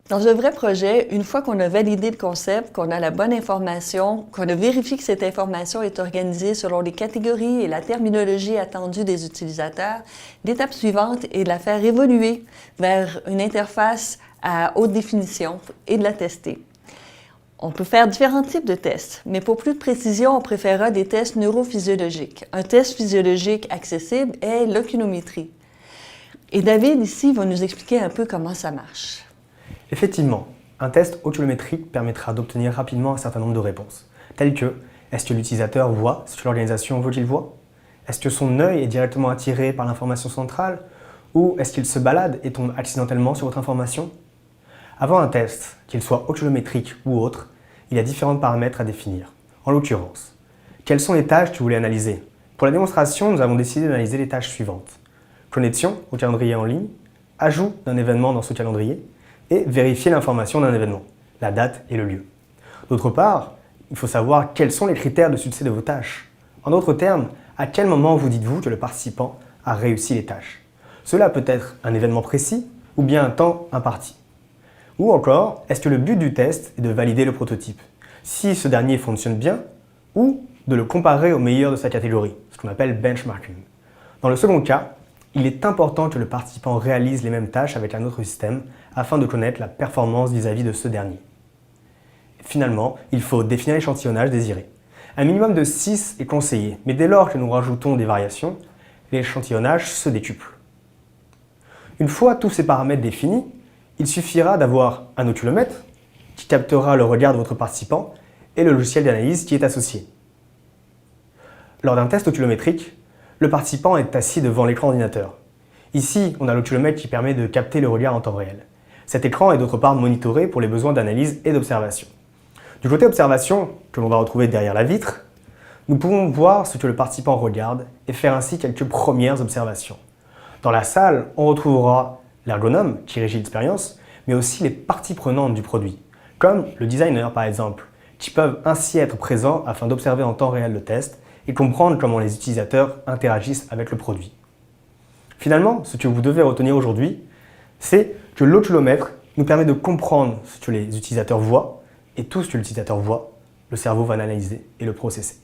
Dans un vrai projet, une fois qu'on a validé le concept, qu'on a la bonne information, qu'on a vérifié que cette information est organisée selon les catégories et la terminologie attendue des utilisateurs, l'étape suivante est de la faire évoluer vers une interface à haute définition et de la tester. On peut faire différents types de tests, mais pour plus de précision, on préférera des tests neurophysiologiques. Un test physiologique accessible est l'oculométrie. Et David, ici, va nous expliquer un peu comment ça marche. Effectivement, un test oculométrique permettra d'obtenir rapidement un certain nombre de réponses, telles que est-ce que l'utilisateur voit ce que l'organisation veut qu'il voie? Est-ce que son œil est directement attiré par l'information centrale? Ou est-ce qu'il se balade et tombe accidentellement sur votre information? Avant un test, qu'il soit oculométrique ou autre, il y a différents paramètres à définir. En l'occurrence, quelles sont les tâches que vous voulez analyser? Pour la démonstration, nous avons décidé d'analyser les tâches suivantes. Connexion au calendrier en ligne, ajout d'un événement dans ce calendrier, et vérifier l'information d'un événement, la date et le lieu. D'autre part, il faut savoir quels sont les critères de succès de vos tâches. En d'autres termes, à quel moment vous dites-vous que le participant a réussi les tâches? Cela peut être un événement précis ou bien un temps imparti. Ou encore, est-ce que le but du test est de valider le prototype, si ce dernier fonctionne bien, ou de le comparer au meilleur de sa catégorie, ce qu'on appelle benchmarking. Dans le second cas, il est important que le participant réalise les mêmes tâches avec un autre système afin de connaître la performance vis-à-vis de ce dernier. Finalement, il faut définir l'échantillonnage désiré. Un minimum de 6 est conseillé, mais dès lors que nous rajoutons des variations, l'échantillonnage se décuple. Une fois tous ces paramètres définis, il suffira d'avoir un oculomètre qui captera le regard de votre participant et le logiciel d'analyse qui est associé. Lors d'un test oculométrique, le participant est assis devant l'écran ordinateur. Ici, on a l'oculomètre qui permet de capter le regard en temps réel. Cet écran est d'autre part monitoré pour les besoins d'analyse et d'observation. Du côté observation, que l'on va retrouver derrière la vitre, nous pouvons voir ce que le participant regarde et faire ainsi quelques premières observations. Dans la salle, on retrouvera l'ergonome qui régit l'expérience, mais aussi les parties prenantes du produit, comme le designer par exemple, qui peuvent ainsi être présents afin d'observer en temps réel le test et comprendre comment les utilisateurs interagissent avec le produit. Finalement, ce que vous devez retenir aujourd'hui, c'est que l'oculomètre nous permet de comprendre ce que les utilisateurs voient et tout ce que l'utilisateur voit, le cerveau va l'analyser et le processer.